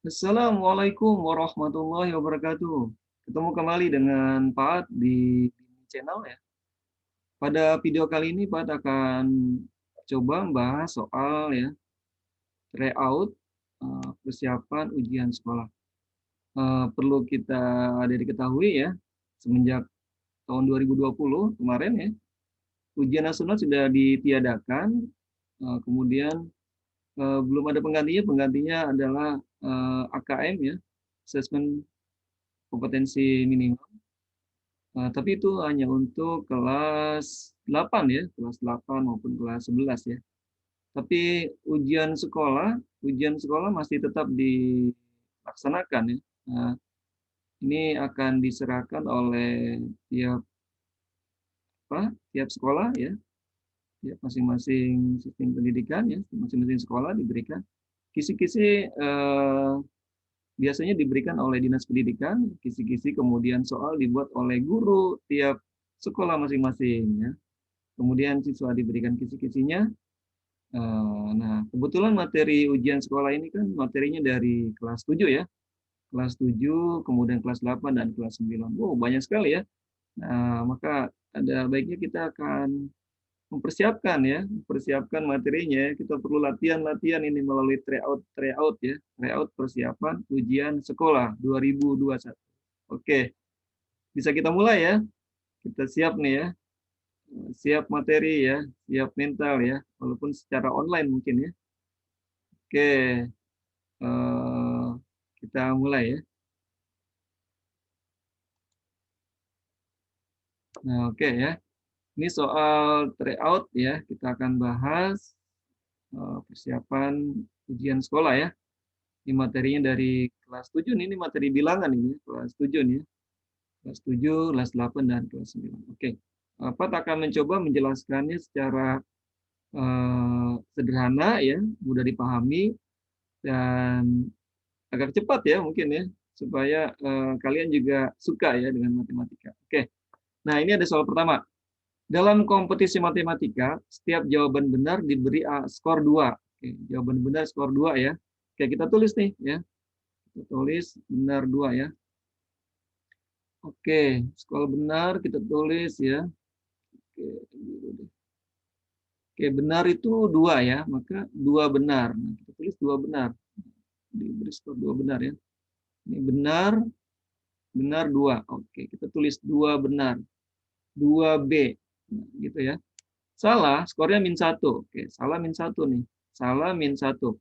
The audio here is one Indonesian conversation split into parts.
Assalamualaikum warahmatullahi wabarakatuh. Ketemu kembali dengan Pak di channel ya. Pada video kali ini Pak akan coba membahas soal ya tryout persiapan ujian sekolah. Perlu kita diketahui ya, semenjak tahun 2020 kemarin ya, ujian nasional sudah ditiadakan. Kemudian belum ada penggantinya. Penggantinya adalah AKM ya, Assessment Kompetensi Minimum. Tapi itu hanya untuk kelas 8 ya, kelas 8 maupun kelas 11 ya. Tapi ujian sekolah masih tetap dilaksanakan ya. Nah, ini akan diserahkan oleh tiap tiap sekolah ya, tiap masing-masing sistem pendidikan ya, masing-masing sekolah diberikan kisi-kisi biasanya diberikan oleh Dinas Pendidikan, kisi-kisi kemudian soal dibuat oleh guru tiap sekolah masing-masing ya. Kemudian siswa diberikan kisi-kisinya. Nah, kebetulan materi ujian sekolah ini kan materinya dari kelas 7 ya. Kelas 7, kemudian kelas 8 dan kelas 9. Wow, banyak sekali ya. Nah, maka ada baiknya kita akan mempersiapkan ya, mempersiapkan materinya. Kita perlu latihan-latihan ini melalui tryout ya. Tryout persiapan ujian sekolah 2021. Oke, bisa kita mulai ya. Kita siap nih ya. Siap materi ya, siap mental ya, walaupun secara online mungkin ya. Oke, kita mulai ya. Nah, oke ya. Ini soal tryout ya, kita akan bahas persiapan ujian sekolah ya. Ini materinya dari kelas 7 nih, ini materi bilangan ini, kelas 7 nih. Kelas 7, kelas 8 dan kelas 9. Oke. Pat akan mencoba menjelaskannya secara sederhana ya, mudah dipahami dan agak cepat ya mungkin ya, supaya kalian juga suka ya dengan matematika. Oke, nah ini ada soal pertama. Dalam kompetisi matematika, setiap jawaban benar diberi skor 2. Oke, jawaban benar skor 2 ya. Oke, kita tulis nih ya. Kita tulis benar 2 ya. Oke, skor benar kita tulis ya. Oke, benar itu 2 ya, maka 2 benar. Nah, kita tulis 2 benar. Diberi skor 2 benar ya. Ini benar, benar 2. Oke, kita tulis 2 benar. 2B. Nah, gitu ya. Salah, skornya -1. Oke, salah -1 nih. Salah -1.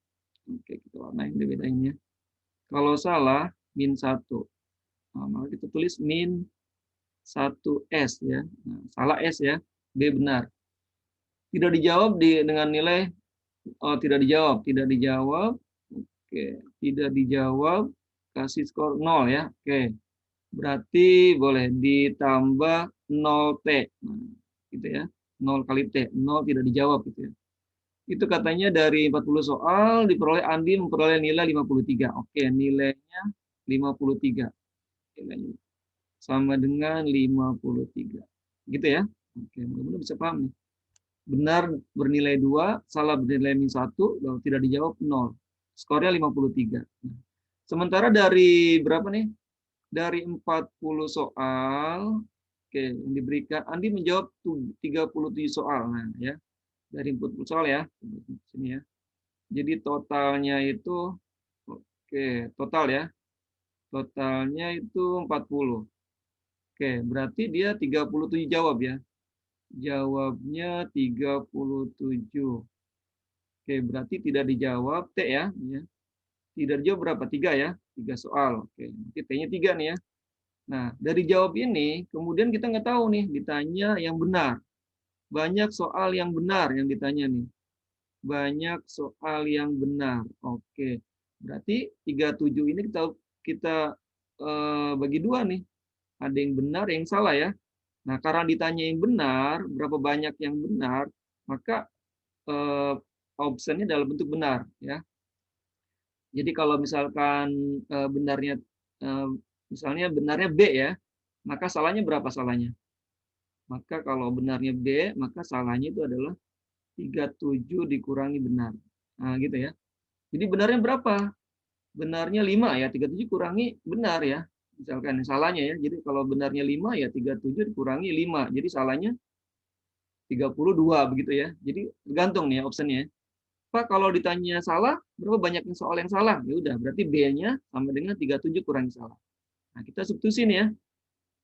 Oke, kita warnain deh bedainnya. Kalau salah, -1. Nah, maka kita tulis -1S ya. Nah, salah S ya. B benar. Tidak dijawab dengan nilai, tidak dijawab. Tidak dijawab. Oke, tidak dijawab. Kasih skor 0 ya. Oke, berarti boleh ditambah 0T. Nah, gitu ya. 0 kali T. 0 tidak dijawab gitu ya. Itu katanya dari 40 soal diperoleh Andi memperoleh nilai 53. Oke, nilainya 53. Nilainya sama dengan 53. Gitu ya. Oke, mudah-mudahan bisa paham nih. Benar bernilai 2, salah bernilai -1, lalu tidak dijawab 0. Skornya 53. Sementara dari berapa nih? Dari 40 soal, oke, yang diberikan Andi menjawab 37 soal. Nah, ya. Dari 40 soal ya. Sini ya. Jadi totalnya itu, oke, total ya. Totalnya itu 40. Oke, berarti dia 37 jawab ya. Jawabnya 37. Oke, berarti tidak dijawab T ya. Tidak dijawab berapa? 3 ya. 3 soal. Oke, berarti T-nya 3 nih ya. Nah, dari jawab ini, kemudian kita nggak tahu nih, ditanya yang benar. Banyak soal yang benar yang ditanya nih. Banyak soal yang benar. Oke, berarti 37 ini kita bagi 2 nih. Ada yang benar, yang salah ya. Nah, karena ditanya yang benar, berapa banyak yang benar, maka eh, optionnya dalam bentuk benar ya. Jadi kalau misalkan benarnya eh, misalnya benarnya B ya, maka salahnya berapa salahnya? Maka kalau benarnya B, maka salahnya itu adalah 37 dikurangi benar. Nah, gitu ya. Jadi benarnya berapa? benarnya 5 ya, 37 kurangi benar ya. Misalkan salahnya ya. Jadi kalau benarnya 5 ya 37 dikurangi 5. Jadi salahnya 32 begitu ya. Jadi tergantung nih ya optionnya. Pak kalau ditanya salah, berapa banyak soal yang salah? Ya udah, berarti B-nya sama dengan 37 kurangi salah. Nah, kita substitusi nih ya.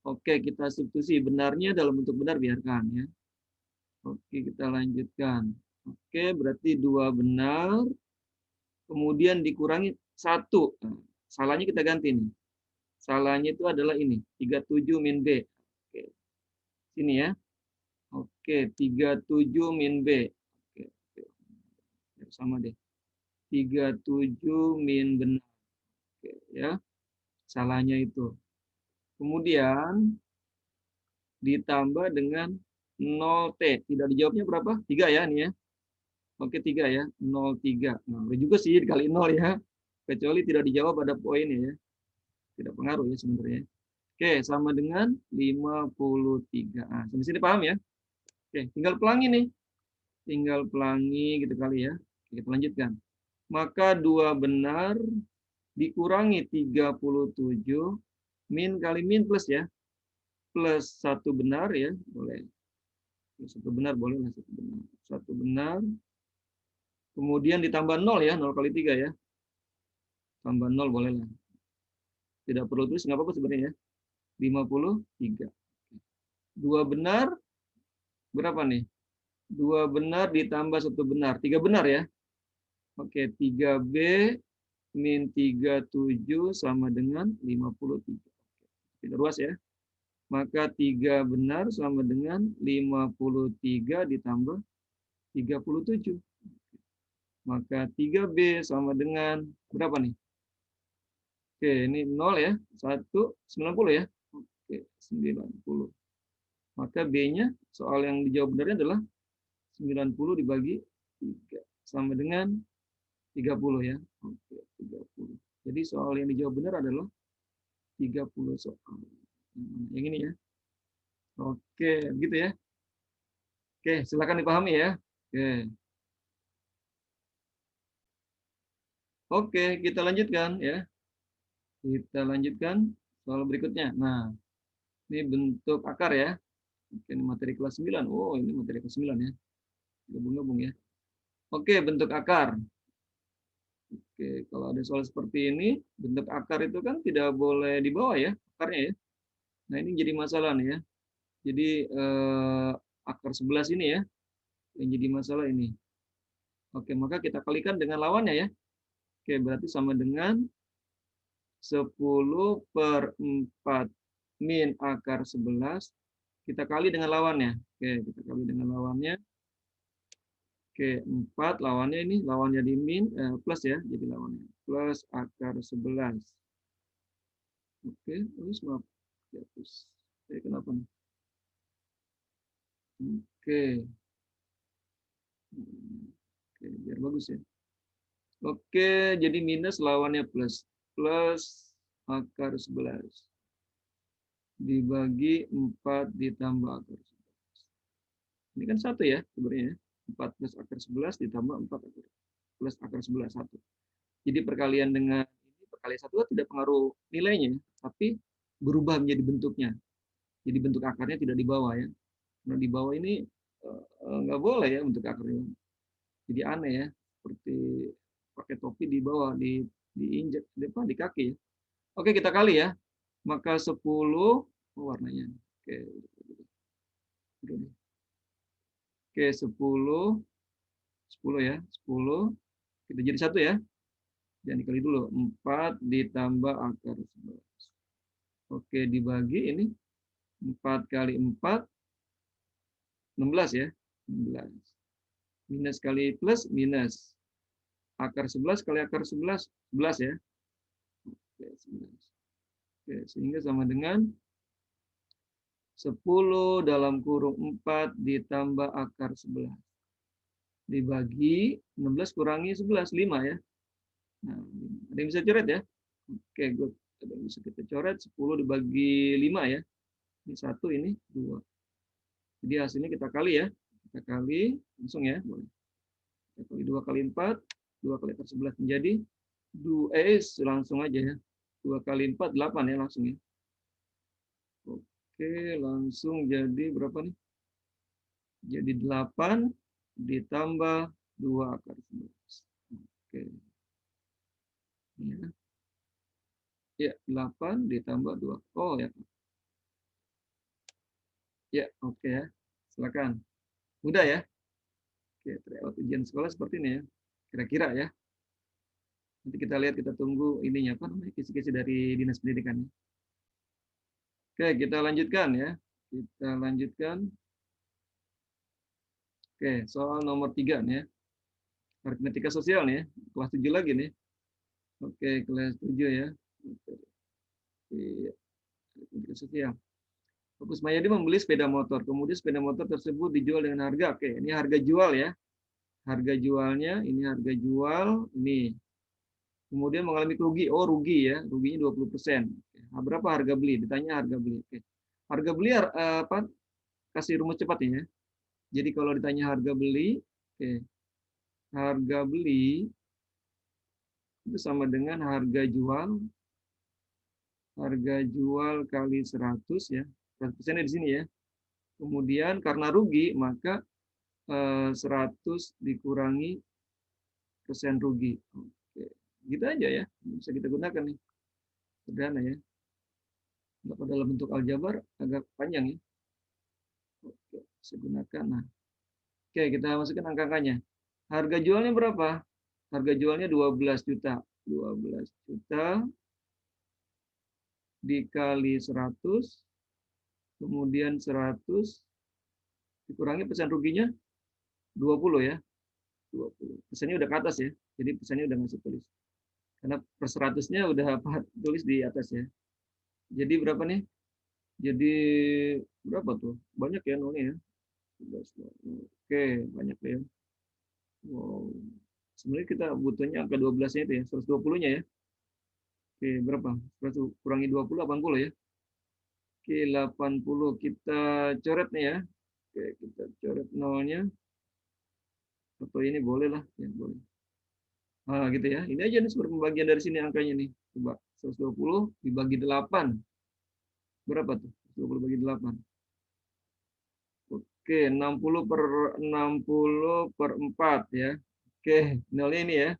Oke, kita substitusi benarnya dalam bentuk benar biarkan ya. Oke, kita lanjutkan. Oke, berarti 2 benar, kemudian dikurangi 1. Nah, salahnya kita ganti nih. Salahnya itu adalah ini, 37 min B. Oke, sini ya. Oke, 37 min B. Oke, sama deh. 37 min benar. Oke, ya. Salahnya itu. Kemudian ditambah dengan 0T. Tidak dijawabnya berapa? 3 ya ini ya. Oke, 3 ya. 0,3. Nah, boleh juga sih dikali 0 ya. Kecuali tidak dijawab ada poinnya ya. Tidak pengaruh ya sebenarnya. Oke, sama dengan 53. Nah, sampai sini paham ya? Oke, tinggal pelangi nih. Tinggal pelangi gitu kali ya. Oke, kita lanjutkan. Maka 2 benar dikurangi 37 min kali min plus ya. Plus 1 benar ya, boleh. Satu benar boleh lah, satu benar. Satu benar. Kemudian ditambah 0 ya, 0 kali 3 ya. Tambah 0 boleh lah. Tidak perlu tulis, nggak apa-apa sebenarnya ya. 53. 2 benar, berapa nih? 2 benar ditambah 1 benar. 3 benar ya. Oke, 3B min 37 sama dengan 53. Kita ruas ya. Maka 3 benar sama dengan 53 ditambah 37. Maka 3B sama dengan berapa nih? Oke, ini 0 ya. 1, 90 ya. Oke, 90. Maka B-nya, soal yang dijawab benarnya adalah 90 dibagi 3. Sama dengan 30 ya. Oke, 30. Jadi soal yang dijawab benar adalah 30 soal. Yang ini ya. Oke, begitu ya. Oke, silakan dipahami ya. Oke. Oke, kita lanjutkan ya. Kita lanjutkan soal berikutnya. Nah, ini bentuk akar ya. Oke, ini materi kelas 9. Oh, ini materi kelas 9 ya. Gabung-gabung ya. Oke, bentuk akar. Oke, kalau ada soal seperti ini, bentuk akar itu kan tidak boleh di bawah ya, akarnya ya. Nah, ini jadi masalah nih ya. Jadi akar 11 ini ya, yang jadi masalah ini. Oke, maka kita kalikan dengan lawannya ya. Oke, berarti sama dengan 10/4 min akar 11. Kita kali dengan lawannya. Oke, kita kali dengan lawannya. Oke, 4 lawannya ini, lawannya di min, plus ya, jadi lawannya. Plus akar 11. Oke, terus maaf. Ya, terus. Oke, kenapa nih? Oke. Oke, biar bagus ya. Oke, jadi minus lawannya plus. Plus akar 11. Dibagi 4 ditambah akar 11. Ini kan 1 ya sebenarnya. 4 plus akar 11 ditambah 4 akar plus akar 11, 1. Jadi perkalian dengan ini, perkalian 1 tidak pengaruh nilainya, tapi berubah menjadi bentuknya. Jadi bentuk akarnya tidak di bawah ya. Nah di bawah ini nggak boleh ya bentuk akarnya. Jadi aneh ya, seperti pakai topi di bawah, diinjak di depan di kaki ya. Oke, kita kali ya. Maka 10 warnanya. Oke. Oke, 10 ya, 10 kita jadi 1 ya. Jangan dikali dulu. 4 ditambah akar 11. Oke, dibagi ini 4 kali 4 16 ya. 16. Minus kali plus minus. Akar 11 kali akar 11 11 ya. Oke, 11. Oke, sehingga sama dengan 10 dalam kurung 4 ditambah akar 11. Dibagi 16 kurangi 11, 5 ya. Nah, ada yang bisa coret ya? Oke, good. Ada yang bisa kita coret, 10 dibagi 5 ya. Ini 1, ini 2. Jadi hasilnya kita kali ya. Kita kali, langsung ya. Boleh. Kita kali 2 kali 4, 2 kali akar 11 menjadi Langsung aja ya. 2 kali 4, 8 ya langsung ya. Oke, langsung jadi berapa nih? Jadi 8 ditambah 2 akar 11. Oke. Ya. Ya, 8 ditambah 2. Oh ya. Ya, oke ya. Silakan. Mudah ya? Oke, tryout ujian sekolah seperti ini ya. Kira-kira ya. Nanti kita lihat, kita tunggu ininya apa namanya, kisi-kisi dari Dinas Pendidikan. Oke, kita lanjutkan ya. Kita lanjutkan. Oke, soal nomor 3 nih ya. Aritmetika sosial nih ya. Kelas 7 lagi nih. Oke, kelas 7 ya. Oke, iya, aritmetika sosial. Fokus Mayadi membeli sepeda motor. Kemudian sepeda motor tersebut dijual dengan harga. Oke, ini harga jual ya. Harga jualnya, ini harga jual. Ini. Kemudian mengalami rugi. Oh, rugi ya. Ruginya 20%. Nah, berapa harga beli? Ditanya harga beli. Oke. Harga beli apa? Kasih rumus cepat ya. Jadi kalau ditanya harga beli, oke. Harga beli itu sama dengan harga jual kali 100 ya. 100%-nya di sini ya. Kemudian karena rugi, maka 100 dikurangi persen rugi. Oke. Gitu aja ya. Bisa kita gunakan nih. Sederhana ya. Kalau dalam bentuk aljabar agak panjang ya. Oke, saya gunakan. Nah, oke, kita masukkan angka-angkanya. Harga jualnya berapa? Harga jualnya 12 juta. 12 juta dikali 100, kemudian 100 dikurangi persen ruginya 20 ya. 20. Persennya udah ke atas ya. Jadi persennya udah ngasih tulis. Karena per 100-nya udah tulis di atas ya. Jadi berapa nih? Jadi berapa tuh? Banyak ya nolnya ya. Oke, banyak ya. Wow. Sebenarnya kita butuhnya angka 12-nya itu ya, 120-nya ya. Oke, berapa? 100 kurangi 20, 80 ya. Oke, 80 kita coret nih ya. Oke, kita coret nolnya. Atau ini boleh lah, ya boleh. Nah, gitu ya. Ini aja nih sumber pembagian dari sini angkanya nih. Coba 120 dibagi 8. Berapa tuh? 120 bagi 8. Oke, 60/4 ya. Oke, nolnya ini ya.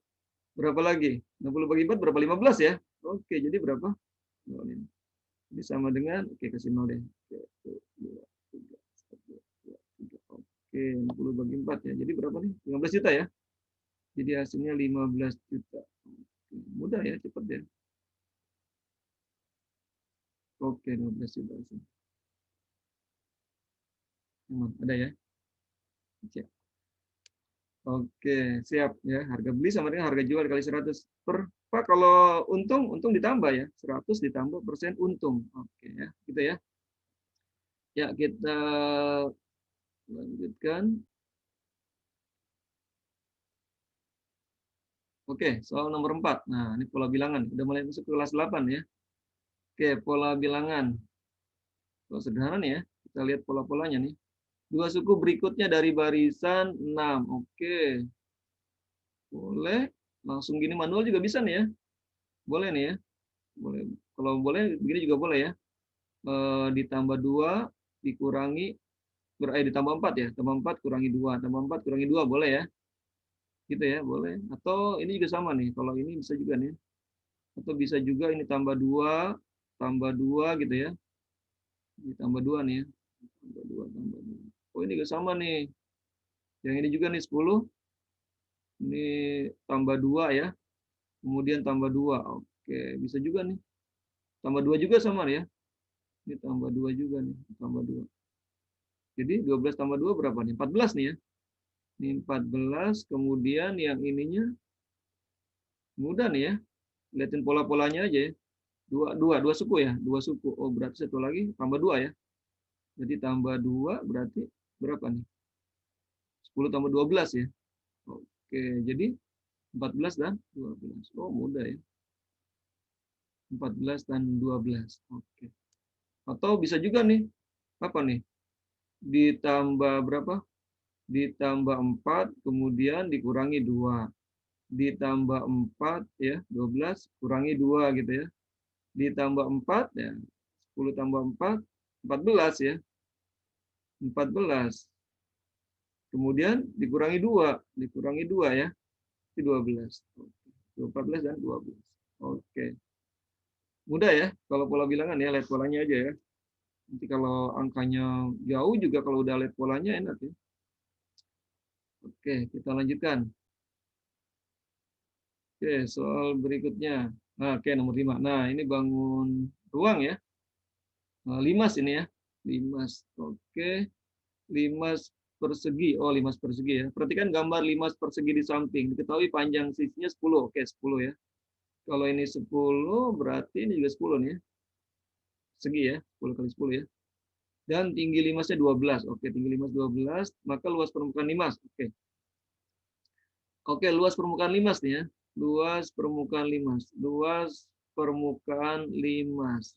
Berapa lagi? 60 bagi 4 berapa? 15 ya? Oke, jadi berapa? Nol ini. Ini sama dengan, oke kasih 0 deh. Oke, 1, 2, 3, 1, 2, 3. Oke, 60 bagi 4 ya. Jadi berapa nih? 15 juta ya? Jadi hasilnya 15 juta. Oke, mudah ya, cepat ya. Oke, 15 juta. Ada ya? Cek. Oke, siap ya. Harga beli sama dengan harga jual kali 100 per Pak, kalau untung ditambah ya. 100 ditambah persen untung. Oke ya, gitu ya. Ya, kita lanjutkan. Oke, soal nomor 4. Nah, ini pola bilangan. Udah mulai masuk ke kelas 8 ya. Oke, pola bilangan. Kalau sederhana nih ya. Kita lihat pola-polanya nih. Dua suku berikutnya dari barisan 6. Oke. Boleh. Langsung gini manual juga bisa nih ya. Boleh nih ya. Boleh. Kalau boleh begini juga boleh ya. Ditambah 2 dikurangi ditambah 4 ya. Tambah 4 kurangi 2. Tambah 4 kurangi 2 boleh ya. Gitu ya, boleh. Atau ini juga sama nih. Kalau ini bisa juga nih. Atau bisa juga ini tambah 2 gitu ya. Ditambah 2 nih ya. Tambah 2 tambah 2. Oh, ini juga sama nih. Yang ini juga nih 10. Ini tambah 2 ya. Kemudian tambah 2. Oke, bisa juga nih. Tambah 2 juga sama ya. Ini tambah 2 juga nih. Tambah 2. Jadi 12 tambah 2 berapa nih? 14 nih ya. Ini 14. Kemudian yang ininya mudah nih ya. Lihatin pola-polanya aja ya. Dua suku ya. Dua suku. Oh, berarti satu lagi tambah 2 ya. Jadi tambah 2 berarti berapa nih? 10 tambah 12 ya. Oke, jadi 14 dan 12. Oh, mudah ya. 14 dan 12. Oke. Atau bisa juga nih, apa nih? Ditambah berapa? Ditambah 4, kemudian dikurangi 2. ditambah 4 ya, 12 kurangi 2 gitu ya. Ditambah 4 ya, 10 tambah 4, 14 ya. 14. Kemudian dikurangi 2 ya. Itu 12. Oke. 14 dan 12. Oke. Mudah ya kalau pola bilangan ya, lihat polanya aja ya. Nanti kalau angkanya jauh juga kalau udah lihat polanya enak ya. Oke, kita lanjutkan. Oke, soal berikutnya. Nah, oke, nomor 5. Nah, ini bangun ruang ya. Nah, limas ini ya. Limas. Oke. Limas persegi. Oh, limas persegi ya. Perhatikan gambar limas persegi di samping. Diketahui panjang sisinya 10. Oke, 10 ya. Kalau ini 10, berarti ini juga 10 nih ya. Segi ya. 10 kali 10 ya. Dan tinggi limasnya 12. Oke, tinggi limas 12. Maka luas permukaan limas. Oke. Oke, luas permukaan limas nih ya. Luas permukaan limas. Luas permukaan limas.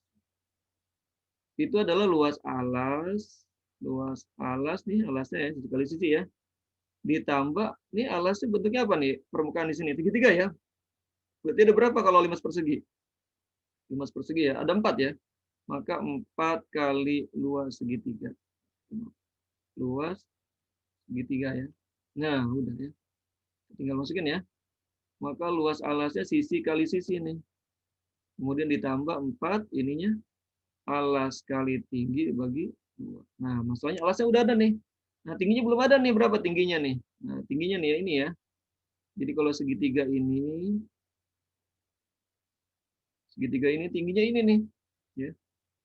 Itu adalah luas alas. Luas alas nih, alasnya ya, satu kali sisi ya. Ditambah, nih alasnya bentuknya apa nih? Permukaan di sini, segitiga ya. Berarti ada berapa kalau limas persegi? Limas persegi ya, ada 4 ya. Maka 4 kali luas segitiga. Luas segitiga ya. Nah, udah ya. Tinggal masukin ya. Maka luas alasnya sisi kali sisi nih. Kemudian ditambah 4 ininya alas kali tinggi bagi 2. Nah, masalahnya alasnya udah ada nih. Nah, tingginya belum ada nih, berapa tingginya nih? Nah, tingginya nih ya ini ya. Jadi kalau segitiga ini tingginya ini nih, ya.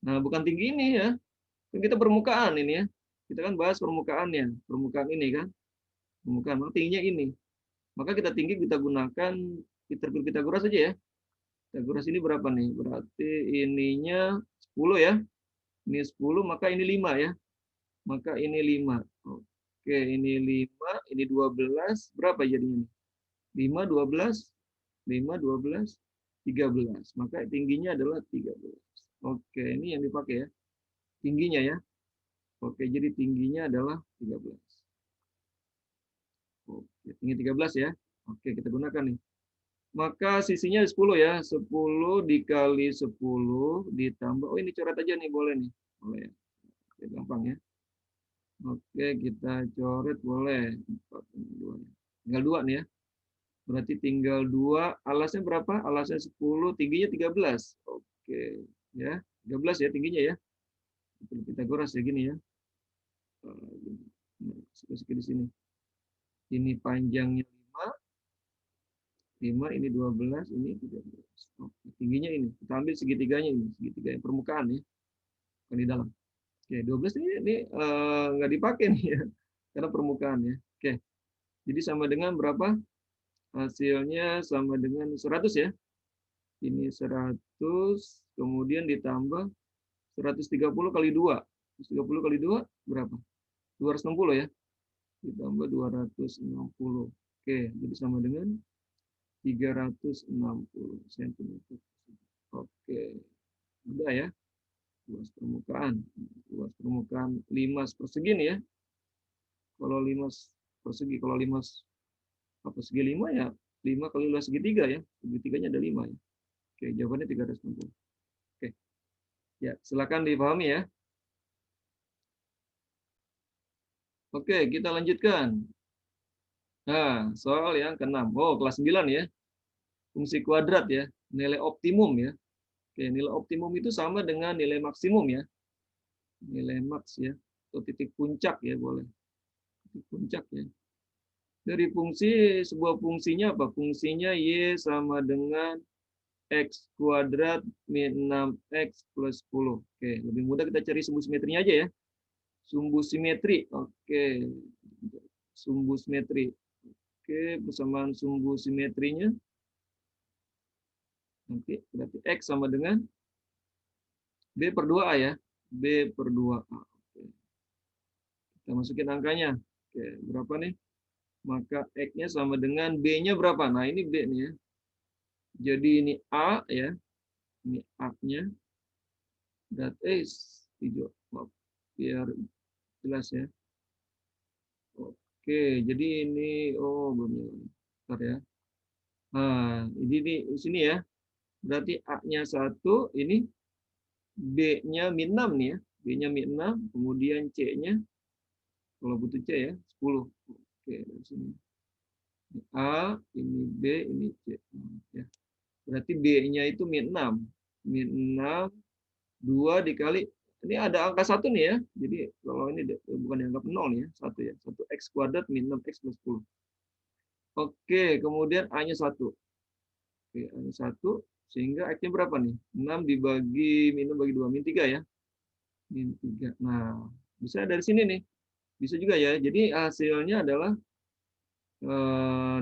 Nah, bukan tinggi ini ya. Kan kita permukaan ini ya. Kita kan bahas permukaannya, permukaan ini kan. Permukaan, maka tingginya ini. Maka kita tinggi kita gunakan Pitagoras saja ya. Pitagoras ini berapa nih? Berarti ininya 10 ya. Ini 10, maka ini 5 ya. Maka ini 5. Oke, ini 5, ini 12. Berapa jadinya? 5, 12, 5, 12, 13. Maka tingginya adalah 13. Oke, ini yang dipakai ya. Tingginya ya. Oke, jadi tingginya adalah 13. Oke, tinggi 13 ya. Oke, kita gunakan nih. Maka sisinya 10 ya. 10 dikali 10 ditambah. Oh, ini coret aja nih, boleh nih. Boleh ya. Oke, gampang ya. Oke, kita coret boleh. 4, 2. Tinggal 2 nih ya. Berarti tinggal 2. Alasnya berapa? Alasnya 10, tingginya 13. Oke, ya. 13 ya tingginya ya. Pitagoras ya gini ya. Masuk di sini. Ini panjangnya 5, 5 ini 12, ini 13. Oke, tingginya ini. Kita ambil segitiganya ini, segitiga yang permukaan ya. Bukan di dalam. Oke, 12 ini nggak dipakai nih ya. Karena permukaan ya. Oke. Jadi sama dengan berapa? Hasilnya sama dengan 100 ya. Ini 100, kemudian ditambah 130 kali 2. 130 kali 2 berapa? 260 ya. Ditambah 260. Oke, jadi sama dengan 360 cm. Oke, udah ya. Luas permukaan. Luas permukaan limas persegi nih ya. Kalau limas persegi, kalau limas segi 5 ya 5 kali luas segitiga ya. Segitiganya ada 5 ya. Oke, jawabannya 360. Oke. Ya, silakan dipahami ya. Oke, kita lanjutkan. Nah, soal yang ke-6. Oh, kelas 9 ya. Fungsi kuadrat ya. Nilai optimum ya. Oke, nilai optimum itu sama dengan nilai maksimum ya. Nilai maks ya. Atau titik puncak ya boleh. Titik puncak ya. Dari fungsi, sebuah fungsinya apa? Fungsinya Y sama dengan X kuadrat min 6X plus 10. Oke, lebih mudah kita cari sumbu simetrinya aja ya. Sumbu simetri. Oke. Sumbu simetri. Oke, persamaan sumbu simetrinya. Nanti berarti X sama dengan B per 2A ya. B per 2A. Oke. Kita masukin angkanya. Oke, berapa nih? Maka X-nya sama dengan B-nya berapa? Nah, ini B nih ya. Jadi ini A ya. Ini A-nya. Berarti hijau. Biar jelas ya. Oke, jadi ini belum ya. Bentar ya. Nah, ini di sini ya. Berarti A-nya 1, ini B-nya min 6 nih ya. B-nya min 6, kemudian C-nya, kalau butuh C ya, 10. Oke, dari sini. Ini A, ini B, ini C. Ya. Berarti B-nya itu min 6. Min 6, 2 dikali, ini ada angka 1 nih ya. Jadi kalau ini bukan dianggap 0 nih ya, 1 ya. 1x kuadrat min 6x plus 10. Oke, kemudian A-nya 1. Oke, A-nya 1, sehingga X-nya berapa nih? 6 dibagi min 6 bagi 2, min 3 ya. Min 3. Nah, bisa dari sini nih. Bisa juga ya. Jadi hasilnya adalah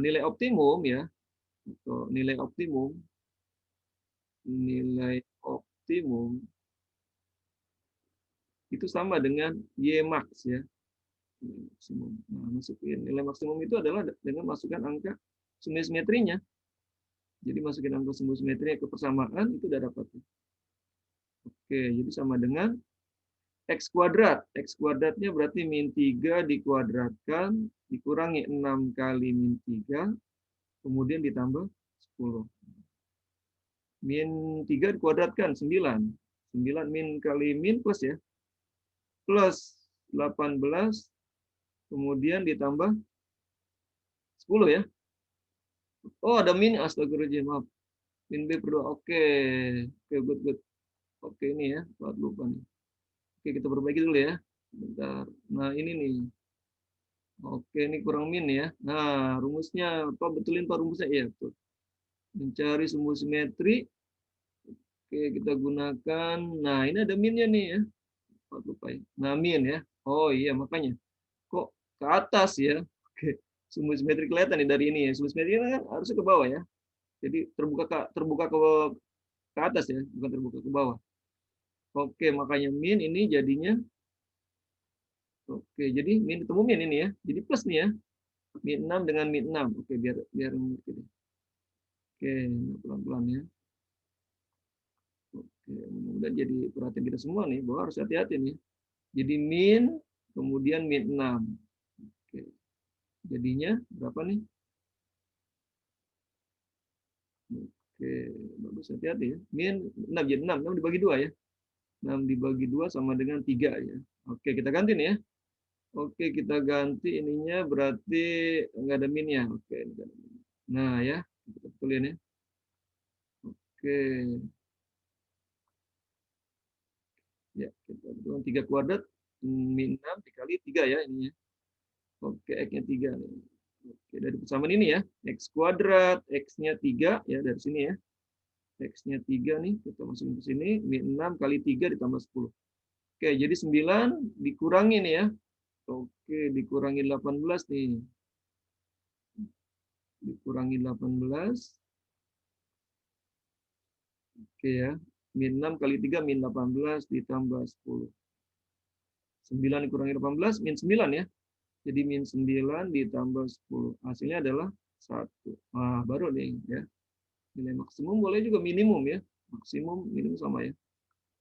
nilai optimum ya. Atau nilai optimum itu sama dengan Y max ya. Nilai maksimum. Nah, masukin nilai maksimum itu adalah dengan masukkan angka sumbu simetrinya. Jadi masukin angka sumbu simetri ke persamaan itu udah dapat. Oke, jadi sama dengan X kuadrat. X kuadratnya berarti min 3 dikuadratkan, dikurangi 6 kali min 3, kemudian ditambah 10. Min 3 dikuadratkan, 9. 9 min kali min plus ya. Plus 18, kemudian ditambah 10 ya. Oh, ada min, astagfirullahaladzim, maaf. Min B per 2, oke. Oke, good, good. Oke, ini ya, buat lupa nih. Oke, kita perbaiki dulu ya. Bentar. Nah, ini nih. Oke, ini kurang min ya. Nah, rumusnya, apa betulin Pak rumusnya? Iya, betul. Mencari sumbu simetri. Oke, kita gunakan. Nah, ini ada minnya nih ya. Pak lupa ya. Nah, min ya. Oh iya, makanya. Kok ke atas ya? Oke, sumbu simetri kelihatan nih dari ini ya. Sumbu simetri kan harusnya ke bawah ya. Jadi terbuka ke atas ya, bukan terbuka ke bawah. Oke, makanya min ini jadinya. Oke, jadi min ketemu min ini ya. Jadi plus nih ya. Min 6 dengan min 6. Oke, biar ngerti deh. Oke, pelan-pelan ya. Oke, mudah-mudahan jadi perhatian kita semua nih, bahwa harus hati-hati nih. Jadi min, kemudian min 6. Oke, jadinya berapa nih? Oke, bagus, hati-hati ya. Min 6, jadi 6, 6 dibagi 2 ya. 6 dibagi 2 sama dengan 3 ya. Oke, kita ganti nih ya. Oke, kita ganti ininya berarti nggak ada minnya. Oke, ini nggak ada min. Nah ya, kita betulin ya. Oke, ya kita betulkan 3 kuadrat min 6 dikali 3 ya ini ya. Oke, X-nya 3 nih. Oke, dari persamaan ini ya. X kuadrat, X-nya 3 ya dari sini ya. X-nya 3 nih, kita masukin ke sini. Min 6 kali 3 ditambah 10. Oke, jadi 9 dikurangi nih ya. Oke, dikurangi 18 nih. Dikurangi 18. Oke ya. Min 6 kali 3 min 18 ditambah 10. 9 dikurangi 18, min 9 ya. Jadi min 9 ditambah 10. Hasilnya adalah 1. Nah, baru nih ya. Nilai maksimum boleh juga minimum ya. Maksimum, minimum sama ya.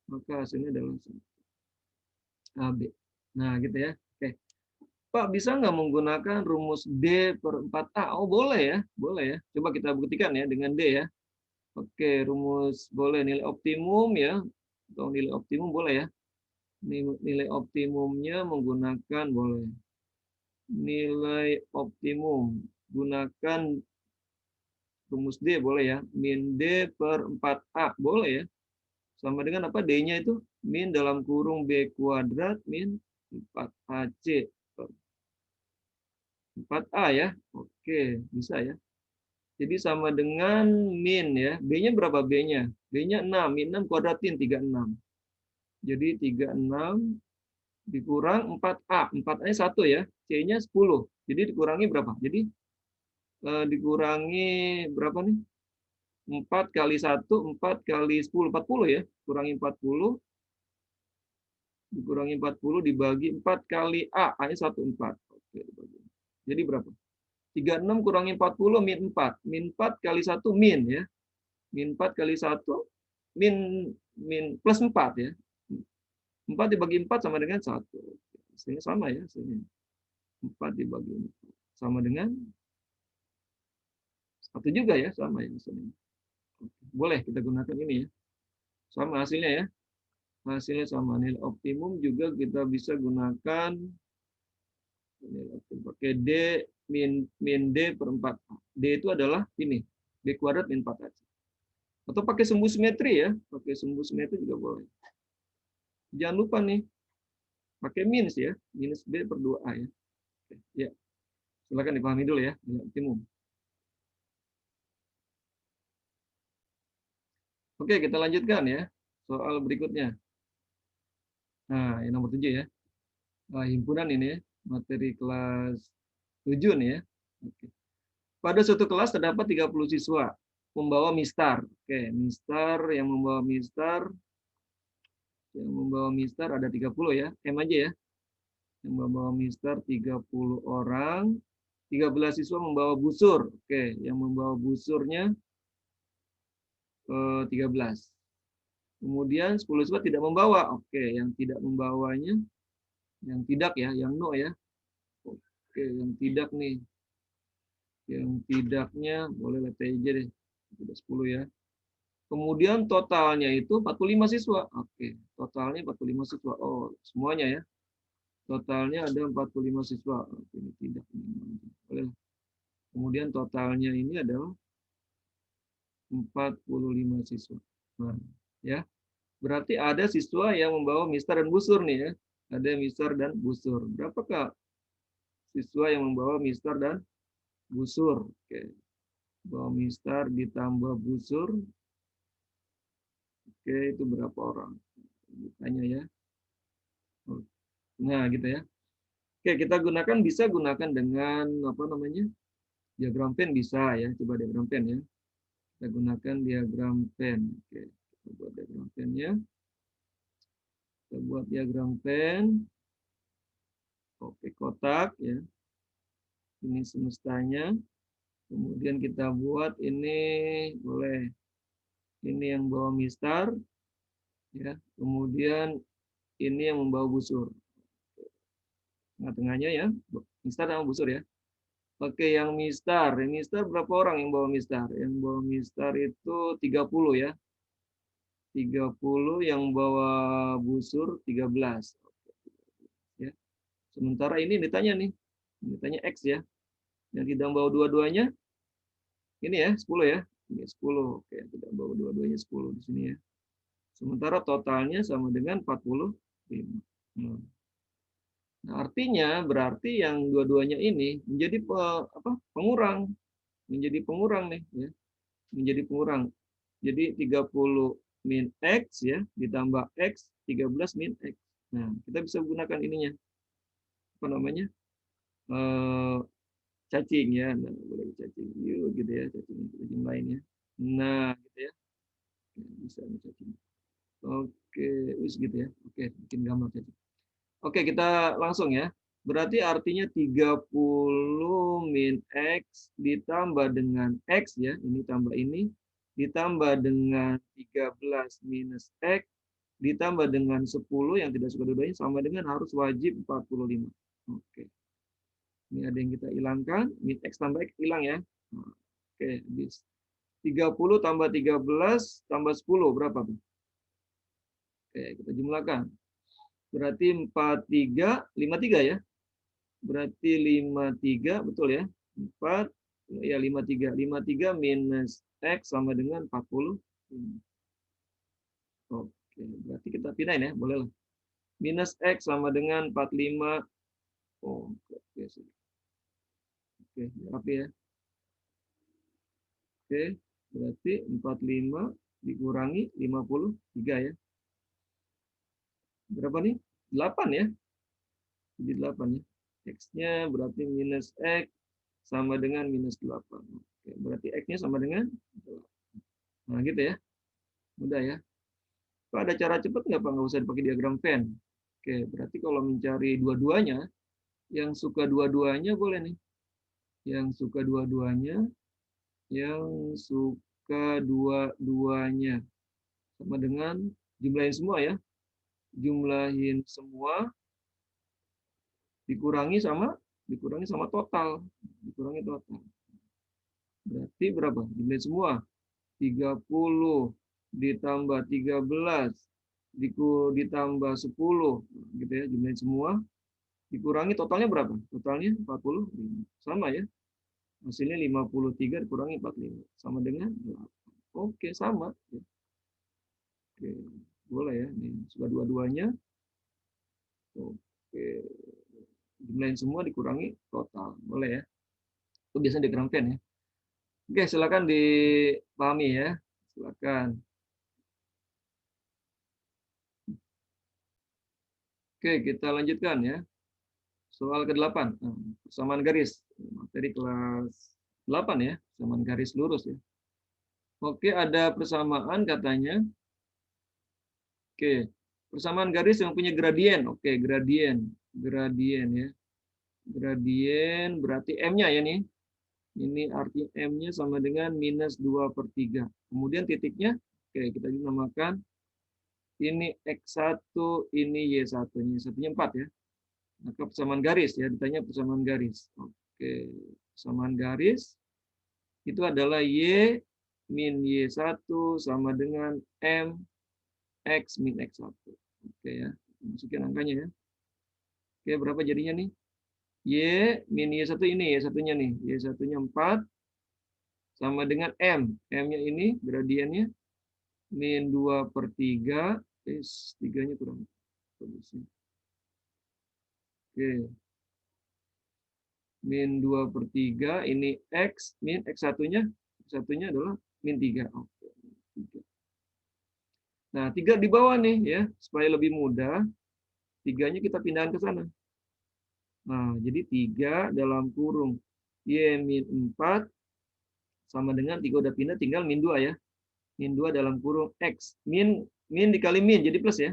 Maka hasilnya adalah AB. Nah, gitu ya. Oke. Pak, bisa nggak menggunakan rumus D per 4A? Oh, boleh ya. Boleh ya. Coba kita buktikan ya dengan D ya. Oke, rumus boleh. Nilai optimum ya. Atau nilai optimum boleh ya. Nilai optimumnya menggunakan boleh. Nilai optimum. Gunakan rumus D boleh ya. Min D per 4A. Boleh ya. Sama dengan apa? D-nya itu min dalam kurung B kuadrat min 4AC. 4A ya. Oke, bisa ya. Jadi sama dengan min ya. B-nya berapa B-nya? B-nya 6. Min 6 kuadratin 36. Jadi 36 dikurang 4A. 4A-nya 1 ya. C-nya 10. Jadi dikurangi berapa? Jadi dikurangi berapa nih? 4 kali 1, 4 kali 10. 40 ya. Kurangi 40. Dikurangi 40 dibagi 4 kali A. A-nya 1, 4. Oke, dibagi. Jadi berapa? 36 kurangi 40 min 4. Min 4 kali 1 min ya. Min 4 kali 1 min min plus 4 ya. 4 dibagi 4 sama dengan 1. Hasilnya sama ya. Hasilnya. 4 dibagi 4 sama dengan Satu juga ya, sama ya. Boleh kita gunakan ini ya. Sama hasilnya ya. Hasilnya sama. Nilai optimum juga kita bisa gunakan nilai optimum pakai D min D per 4. D itu adalah ini. B kuadrat min 4 aja. Atau pakai sumbu simetri ya. Pakai sumbu simetri juga boleh. Jangan lupa nih. Pakai minus ya. Minus B per 2A ya. Oke, ya. Silakan dipahami dulu ya. Nilai optimum. Oke, kita lanjutkan ya. Soal berikutnya. Nah, yang nomor 7 ya. Himpunan ini ya. Materi kelas 7 nih ya. Oke. Pada suatu kelas terdapat 30 siswa membawa mistar. Oke, mistar yang membawa mistar ada 30 ya. M aja ya. Yang membawa mistar 30 orang. 13 siswa membawa busur. Oke, yang membawa busurnya 13. Kemudian 10 siswa tidak membawa. Oke, yang tidak membawanya, yang tidak ya, yang no ya. Oke, yang tidak nih. Yang tidaknya boleh letak aja deh. Tidak 10 ya. Kemudian totalnya itu 45 siswa. Oke, totalnya 45 siswa. Oh, semuanya ya. Totalnya ada 45 siswa. Oke, ini tidak. Boleh. Kemudian totalnya ini adalah 45 siswa. Nah, ya. Berarti ada siswa yang membawa mistar dan busur nih ya. Ada mistar dan busur. Berapakah siswa yang membawa mistar dan busur? Oke. Bawa mistar ditambah busur. Oke, itu berapa orang? Tanya ya. Nah, gitu ya. Oke, kita gunakan bisa gunakan dengan apa namanya? Diagram pen bisa ya. Coba diagram pen ya. Kita gunakan diagram pen. Oke, kita buat diagram pennya. Kita buat diagram pen. Oke, kotak ya. Ini semestanya. Kemudian kita buat ini boleh. Ini yang bawa mistar ya. Kemudian ini yang membawa busur. Tengah-tengahnya ya, mistar sama busur ya. Oke, yang mistar. Yang mistar berapa orang yang bawa mistar? Yang bawa mistar itu 30 ya. 30 yang bawa busur 13. Ya. Sementara ini ditanya nih. Ditanya X ya. Yang tidak bawa dua-duanya ini ya, 10 ya. Ini 10. Oke, tidak bawa dua-duanya 10 di sini ya. Sementara totalnya sama dengan 45. Nah, artinya berarti yang dua-duanya ini menjadi pengurang. Menjadi pengurang nih ya. Menjadi pengurang. Jadi 30 min X ya, ditambah X, 13 min X. Nah, kita bisa gunakan ininya. Apa namanya? Cacing ya. Nah, boleh cacing. Yuk, gitu ya. Cacing lainnya. Nah, gitu ya. Bisa cacing. Oke, wis gitu ya. Oke, bikin gambar cacing. Oke, kita langsung ya. Berarti artinya 30 min X ditambah dengan X ya, ini tambah ini, ditambah dengan 13 minus X, ditambah dengan 10 yang tidak suka dua-duanya, sama dengan harus wajib 45. Oke. Ini ada yang kita hilangkan, min X tambah X hilang ya. Oke, habis. 30 tambah 13 tambah 10, berapa tuh? Oke, kita jumlahkan. Berarti 53 ya. Berarti 53 betul ya. 4 ya 53. 53 minus X sama dengan 40. Oke, berarti kita pindahin ya, boleh lah. Minus X sama dengan 45. Oh, oke, oke, rapi ya. Oke, berarti 45 dikurangi 53 ya. Berapa nih? 8 ya. Jadi 8 ya. X-nya berarti minus X sama dengan minus 8. Oke, berarti X-nya sama dengan 8. Nah, gitu ya. Mudah ya. Pak, ada cara cepat nggak Pak? Nggak usah dipakai diagram Venn. Oke, berarti kalau mencari dua-duanya, yang suka dua-duanya boleh nih. Yang suka dua-duanya, yang suka dua-duanya. Sama dengan jumlahin semua ya. Jumlahin semua dikurangi sama total. Dikurangi total. Berarti berapa? Jumlahin semua. 30 ditambah 13 ditambah 10 gitu ya, jumlahin semua. Dikurangi totalnya berapa? Totalnya 45. Sama ya. Hasilnya 53 dikurangi 45 sama dengan 8. Oke, sama. Oke, boleh ya. Ini sudah dua-duanya. Oke, jumlahin semua dikurangi total. Boleh ya. Itu biasanya di pen ya. Oke, silakan dipahami ya. Silakan. Oke, kita lanjutkan ya. Soal ke-8. Persamaan garis. Materi kelas 8 ya. Persamaan garis lurus ya. Oke, ada persamaan katanya. Oke, persamaan garis yang punya gradien. Oke, gradien. Gradien ya. Gradien berarti M-nya ya nih. Ini arti M-nya sama dengan -2/3. Kemudian titiknya, oke, kita namakan ini X1, ini Y1. Y1-nya 4 ya. Maka persamaan garis ya, ditanya persamaan garis. Oke, persamaan garis itu adalah Y min Y1 sama dengan M X min X1. Oke ya, masukin angkanya ya. Oke, berapa jadinya nih? Y min Y1 ini, Y1-nya nih. Y1-nya 4 sama dengan M. M-nya ini, gradiennya, min 2/3. 3-nya kurang. Oke. Min 2/3, ini X, min X1-nya. X1-nya adalah min 3. Oke. 3. Nah, 3 di bawah nih ya, supaya lebih mudah. 3-nya kita pindahkan ke sana. Nah, jadi 3 dalam kurung Y min 4 sama dengan 3 udah pindah, tinggal min 2 ya. Min 2 dalam kurung X. Min dikali min, jadi plus ya.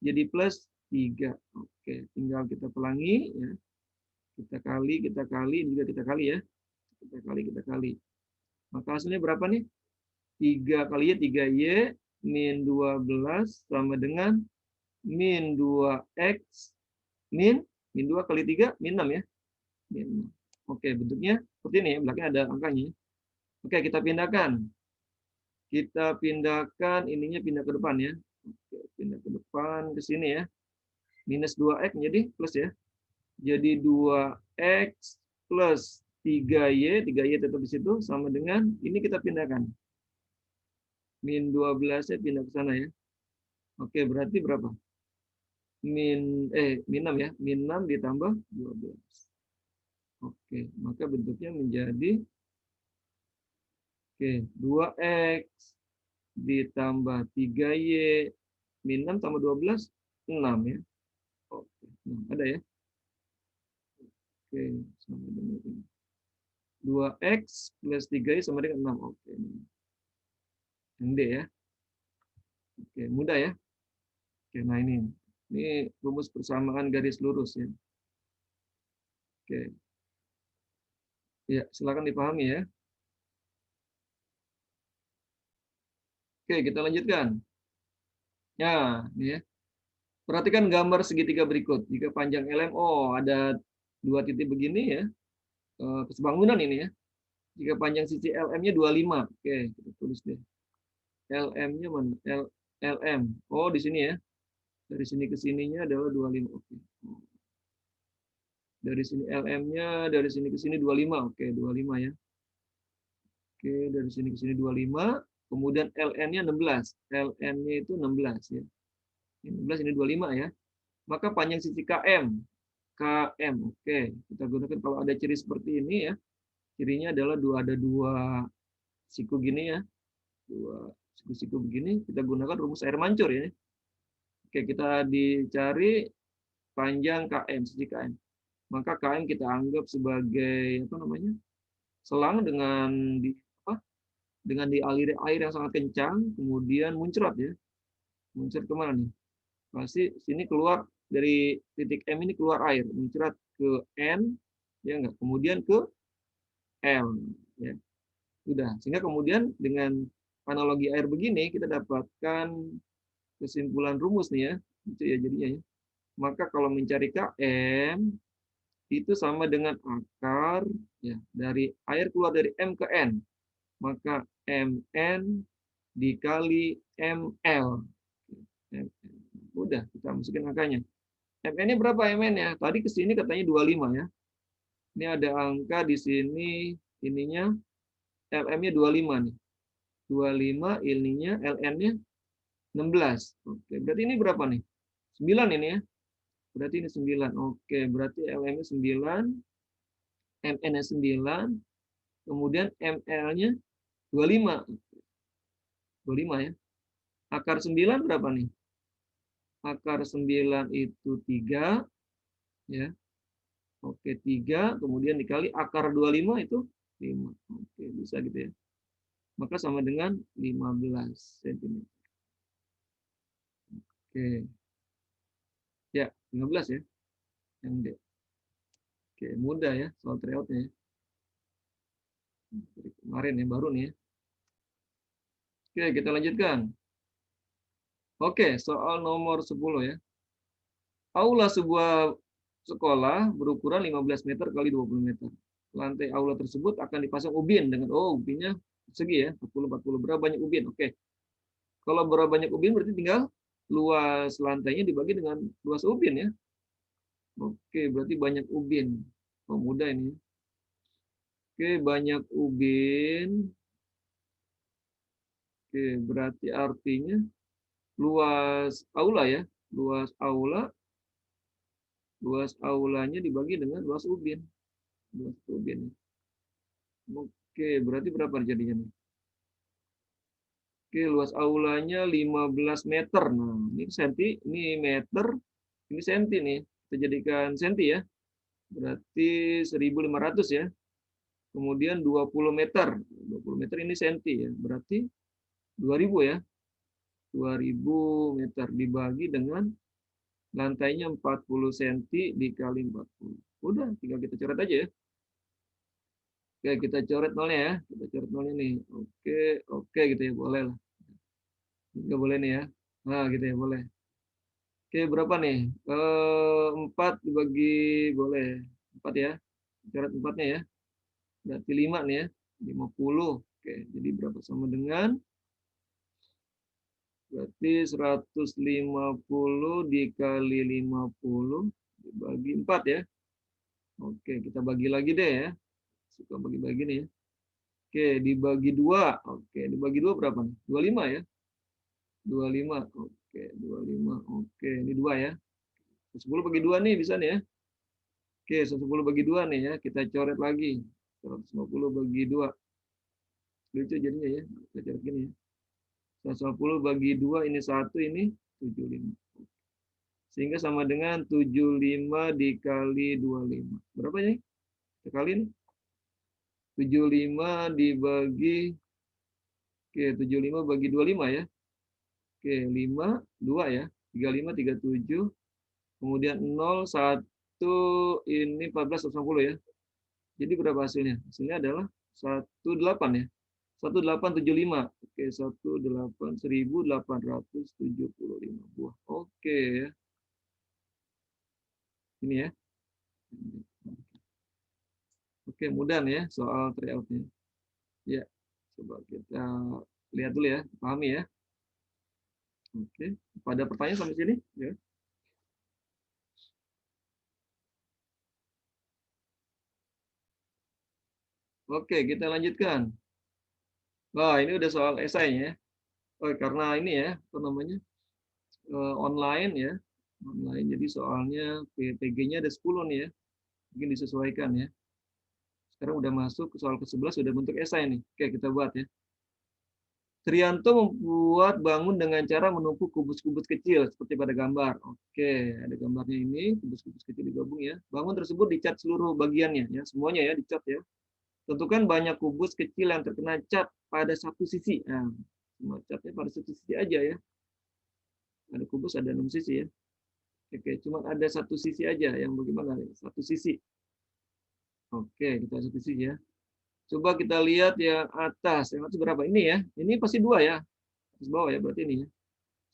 Jadi plus 3. Oke, tinggal kita pelangi ya. Kita kali, ini juga kita kali ya. Kita kali. Maka hasilnya berapa nih? 3 kali Y, 3Y min 12 sama dengan min 2X min 2 kali 3 min 6 ya. Min 6. Oke, bentuknya seperti ini ya, belakangnya ada angkanya. Oke, kita pindahkan. Kita pindahkan ininya pindah ke depan ya. Oke, pindah ke depan ke sini ya. Minus 2X menjadi plus ya. Jadi 2X plus 3Y, 3Y tetap di situ sama dengan ini kita pindahkan. Min 12-nya pindah ke sana ya. Oke, berarti berapa? Min 6 ya. Min 6 ditambah 12. Oke, maka bentuknya menjadi 2X ditambah 3Y min 6 tambah 12 6 ya. Oke, ada ya. Oke, sama dengan ini. 2X plus 3Y sama dengan 6. Oke. Yang D ya. Oke, mudah ya. Oke, nah ini. Ini rumus persamaan garis lurus ya. Oke. Ya, silakan dipahami ya. Oke, kita lanjutkan. Ya, ini ya. Perhatikan gambar segitiga berikut. Jika panjang LM, ada 2 titik begini ya. Kesebangunan ini ya. Jika panjang sisi LM-nya 25. Oke, kita tulis deh. LM-nya mana? LM. Oh, di sini ya. Dari sini ke sininya adalah 25. Oke. Dari sini LM-nya, dari sini ke sini 25. Oke, 25 ya. Oke, dari sini ke sini 25. Kemudian LN-nya 16. LN-nya itu 16 ya. Ini 16, ini 25 ya. Maka panjang sisi KM. KM. Oke, kita gunakan kalau ada ciri seperti ini ya. Cirinya adalah ada dua siku gini ya. Dua siku-siku begini, kita gunakan rumus air mancur ya. Oke, kita dicari panjang KM, sisi KM. Maka KM kita anggap sebagai apa namanya? Selang dengan dialiri air yang sangat kencang, kemudian muncrat ya. Muncrat kemana nih? Pasti sini keluar dari titik M ini keluar air, muncrat ke N, ya enggak? Kemudian ke L, ya. Sudah. Sehingga kemudian dengan analogi air begini kita dapatkan kesimpulan rumus nih ya. Itu ya jadinya ya. Maka kalau mencari KM itu sama dengan akar Ya, dari air keluar dari M ke N, maka MN dikali ML. Udah, kita masukin angkanya. MN-nya berapa MN-nya? Tadi ke sini katanya 25 ya. Ini ada angka di sini, ininya LM-nya 25 nih. 25, ininya LN-nya 16. Oke, berarti ini berapa nih? 9 ini ya. Berarti ini 9. Oke, berarti LM-nya 9, MN-nya 9, kemudian ML-nya 25. 25 ya. Akar 9 berapa nih? Akar 9 itu 3 ya. Oke, 3 kemudian dikali akar 25 itu 5. Oke, bisa gitu ya. Maka sama dengan 15 cm. Oke. Ya, 15 ya. Yang D. Oke, mudah ya soal tryout-nya ya. Dari kemarin ya, baru nih ya. Oke, kita lanjutkan. Oke, soal nomor 10 ya. Aula sebuah sekolah berukuran 15 meter kali 20 meter. Lantai aula tersebut akan dipasang ubin dengan ubinnya segi ya, 40 berapa banyak ubin? Oke. Kalau berapa banyak ubin berarti tinggal luas lantainya dibagi dengan luas ubin ya. Oke, berarti banyak ubin. Oh, mudah ini. Oke, banyak ubin. Oke, berarti artinya luas aula ya. Luas aulanya dibagi dengan luas ubin. Luas ubin. Oke, berarti berapa jadinya nih? Oke, luas aulanya 15 meter. Nah, ini senti, ini meter, ini senti nih. Kita jadikan senti ya. Berarti 1.500 ya. Kemudian 20 meter. 20 meter ini senti ya. Berarti 2.000 ya. 2.000 meter dibagi dengan lantainya 40 cm dikali 40. Udah, tinggal kita coret aja ya. Oke, kita coret nolnya ya. Kita coret nolnya nih. Oke, oke gitu ya, boleh lah. Nggak boleh nih ya. Nah, gitu ya, boleh. Oke, berapa nih? 4 dibagi, boleh. 4 ya. Coret 4-nya ya. Berarti 5 nih ya. 50. Oke, jadi berapa sama dengan? Berarti 150 dikali 50 dibagi 4 ya. Oke, kita bagi lagi deh ya. Suka bagi-bagi nih ya. Oke, dibagi 2. Oke, dibagi 2 berapa nih? 25 ya. 25. Oke, 25. Oke, ini 2 ya. 10 bagi 2 nih bisa nih ya. Oke, 110 bagi 2 nih ya. Kita coret lagi. 150 bagi 2. Lucu jadinya ya. Kita coret gini ya. 150 bagi 2 ini 1, ini 75. Sehingga sama dengan 75 dikali 25. Berapa ini? Kita kali 75 dibagi, oke, 75 bagi 25 ya. Oke, 5, 2 ya. 35, 37. Kemudian 0, 1, ini 14, 150 ya. Jadi berapa hasilnya? Hasilnya adalah 18 ya. 1875. Oke, 18 1875 buah. Oke ya. Ini ya. Oke, mudah nih ya soal tryout-nya. Ya, coba kita lihat dulu ya, pahami ya. Oke, pada pertanyaan sampai sini ya. Oke, kita lanjutkan. Wah, ini udah soal esainya ya. Oh, karena ini ya, apa namanya? Online ya. Online. Jadi soalnya PPG-nya ada 10 nih ya. Mungkin disesuaikan ya. Sekarang udah masuk ke soal ke-11 sudah bentuk esai nih. Oke, kita buat ya. Trianto membuat bangun dengan cara menumpuk kubus-kubus kecil seperti pada gambar. Oke, ada gambarnya ini, kubus-kubus kecil digabung ya. Bangun tersebut dicat seluruh bagiannya ya, semuanya ya dicat ya. Tentukan banyak kubus kecil yang terkena cat pada satu sisi. Nah, semua catnya pada satu sisi aja ya. Ada kubus ada 6 sisi ya. Oke, cuma ada satu sisi aja yang bagaimana? Satu sisi. Oke, kita satu sisi ya. Coba kita lihat yang atas. Yang atas berapa? Ini ya. Ini pasti 2 ya. Atas bawah ya, berarti ini ya.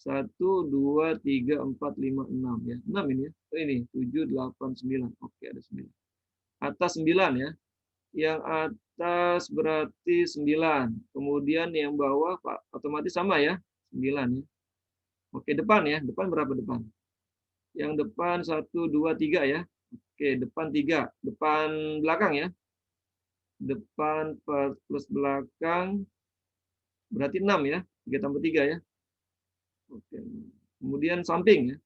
1, 2, 3, 4, 5, 6 ya. 6 ini ya. Oh, ini 7, 8, 9. Oke, ada 9. Atas 9 ya. Yang atas berarti 9. Kemudian yang bawah Pak, otomatis sama ya, 9 ya. Oke, depan ya. Depan berapa depan? Yang depan 1, 2, 3 ya. Oke, depan 3. Depan belakang ya. Depan plus belakang berarti 6 ya. 3 tambah 3 ya. Oke. Kemudian samping ya.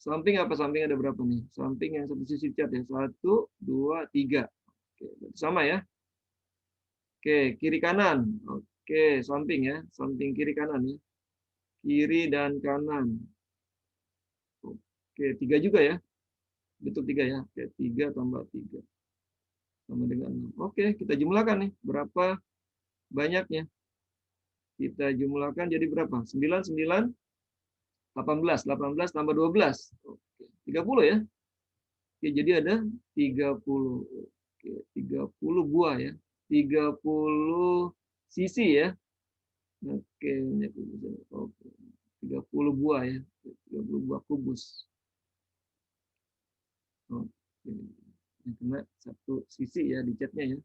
Samping apa? Samping ada berapa nih? Samping yang satu sisi cat ya. 1, 2, 3. Oke, berarti sama ya. Oke, kiri kanan. Oke, samping ya. Samping kiri kanan ya. Kiri dan kanan. Oke, 3 juga ya. Betul 3 ya. Oke, 3 tambah 3. Sama dengan 6. Oke, kita jumlahkan nih. Berapa banyaknya? Kita jumlahkan jadi berapa? 9, 9, 18. 18 tambah 12. Oke, 30 ya. Oke, jadi ada 30. Oke, 30 buah ya. 30 sisi ya. Oke, oke. 30 buah ya. 30 buah kubus. Oke. Yang kena satu sisi ya di chatnya ya.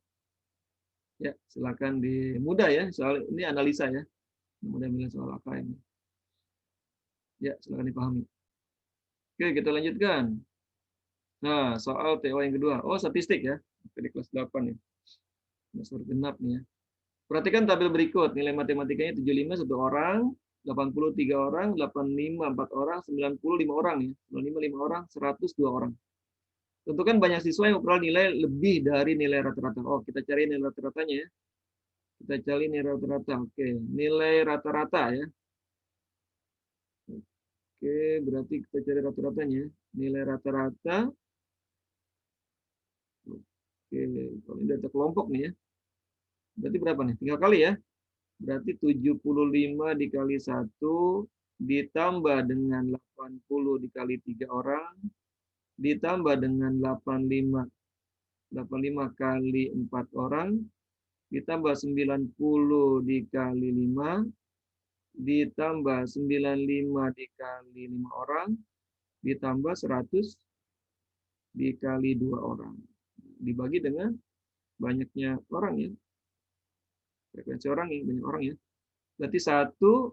Ya, silakan mudah ya. Soal ini analisa ya. Mudah-mudahan soal AKM. Ya, silakan dipahami. Oke, kita lanjutkan. Nah, soal TO yang kedua. Oh, statistik ya. Oke, di kelas 8 ya. Dasar genap nih ya. Perhatikan tabel berikut. Nilai matematikanya 75 satu orang, 80 3 orang, 85 4 orang, 90 5 orang ya. 95 5 orang, 100 2 orang. Tentukan banyak siswa yang memperoleh nilai lebih dari nilai rata-rata. Oh, kita cari nilai rata-ratanya ya. Kita cari nilai rata-rata. Oke, nilai rata-rata ya. Oke, berarti kita cari rata-ratanya. Nilai rata-rata. Oke, kalau ini data kelompok nih ya. Berarti berapa nih? 3 kali ya. Berarti 75 dikali 1 ditambah dengan 80 dikali 3 orang ditambah dengan 85. 85 kali 4 orang ditambah 90 dikali 5 ditambah 95 dikali 5 orang ditambah 100 dikali 2 orang. Dibagi dengan banyaknya orang ya. Frekuensi orang ya, banyak orang ya. Berarti 1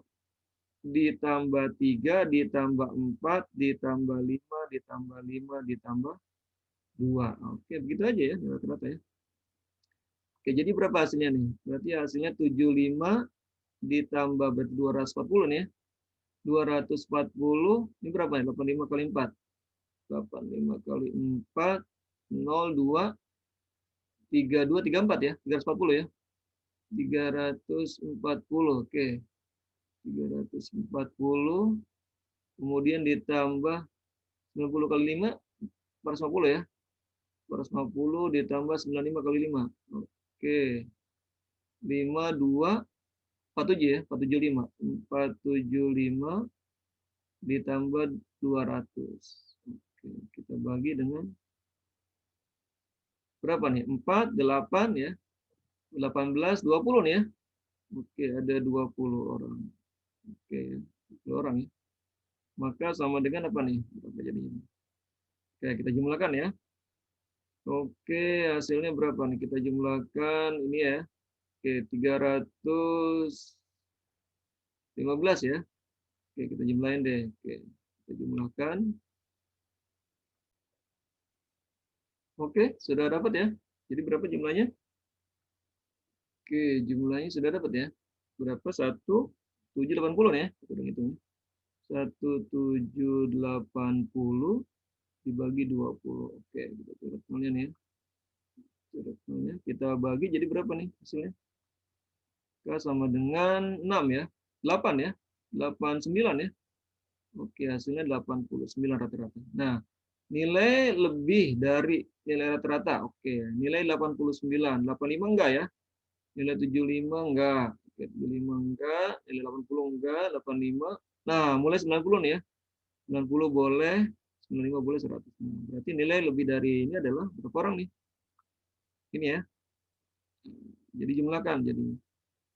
ditambah 3 ditambah 4 ditambah 5 ditambah 5 ditambah 2. Oke, begitu aja ya rata-rata ya. Oke, jadi berapa hasilnya nih? Berarti hasilnya 75 ditambah berarti 240 nih ya. 240 ini berapa ya? 85 kali 4. 85 kali 4 02 32 34 ya. 340 ya. 340. Oke. 340 kemudian ditambah 90 kali 5 450 ya. 450 ditambah 95 kali 5. Oke. 52 47 ya, 475. 475 ditambah 200. Oke, kita bagi dengan berapa nih? 4, 8 ya. 18, 20 nih ya. Oke, ada 20 orang. Oke, 20 orang ya. Maka sama dengan apa nih? Berapa jadinya? Oke, kita jumlahkan ya. Oke, hasilnya berapa nih? Kita jumlahkan ini ya. Oke, 315 ya. Oke, kita jumlahin deh. Oke, kita jumlahkan. Oke, sudah dapat ya. Jadi berapa jumlahnya? Oke, jumlahnya sudah dapat ya. Berapa? 1780 ya. Kita hitung. 1780 dibagi 20. Oke, kita coret nolnya nih ya. Coret nolnya. Kita bagi jadi berapa nih hasilnya? K sama dengan 6 ya. 8 ya. 89 ya. Oke, hasilnya 89 rata-rata. Nah, nilai lebih dari nilai rata-rata. Oke, nilai 89. 85 enggak ya? Nilai 75 enggak. Oke, 75 enggak. Nilai 80 enggak. 85. Nah, mulai 90 nih ya. 90 boleh. 95 boleh 100. Nah, berarti nilai lebih dari ini adalah berapa orang nih? Ini ya. Jadi jumlahkan. Jadi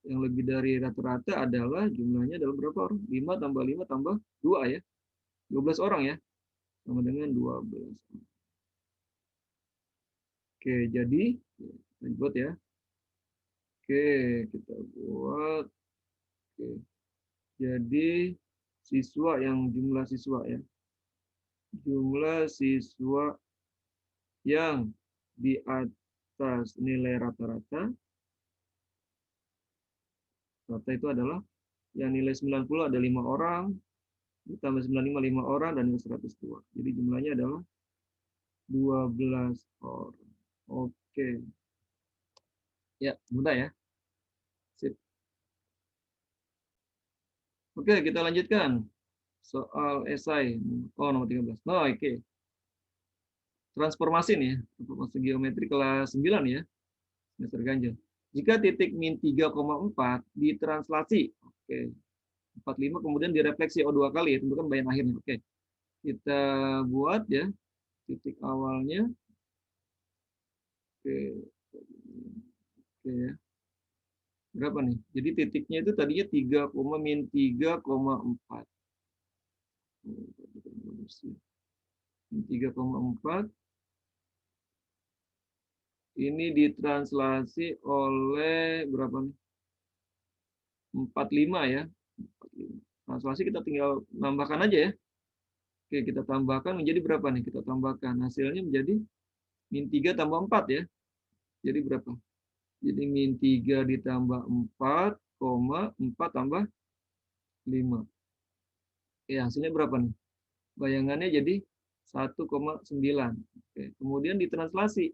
yang lebih dari rata-rata adalah jumlahnya adalah berapa orang? 5 tambah 5 tambah 2 ya. 12 orang ya. Sama dengan 12. Oke, jadi Buat ya. Oke, kita buat. Oke. Jadi siswa yang jumlah siswa ya. Jumlah siswa yang di atas nilai rata-rata. Rata itu adalah yang nilai 90 ada 5 orang, ditambah 95 5 orang, dan 102. Jadi jumlahnya adalah 12 orang. Oke. Ya, mudah ya. Sip. Oke, kita lanjutkan. Soal esai. Oh, nomor 13. Oh, oke. Transformasi nih ya. Transformasi geometri kelas 9 ya. Semester ganjil. Jika titik min 3,4 ditranslasi. Oke. 45 kemudian direfleksi O2 kali. Tentukan bayangan akhirnya. Oke. Kita buat ya. Titik awalnya. Oke. Oke ya. Berapa nih? Jadi titiknya itu tadinya 3,-3,4. 3,4 ini ditranslasi oleh berapa nih? 45 ya. 45. Translasi kita tinggal nambahkan aja ya. Oke, kita tambahkan menjadi berapa nih? Kita tambahkan. Hasilnya menjadi min 3 tambah 4 ya. Jadi berapa? Jadi min 3 ditambah 4, 4 tambah 5. Ya, hasilnya berapa nih? Bayangannya jadi 1,9. Oke, kemudian ditranslasi.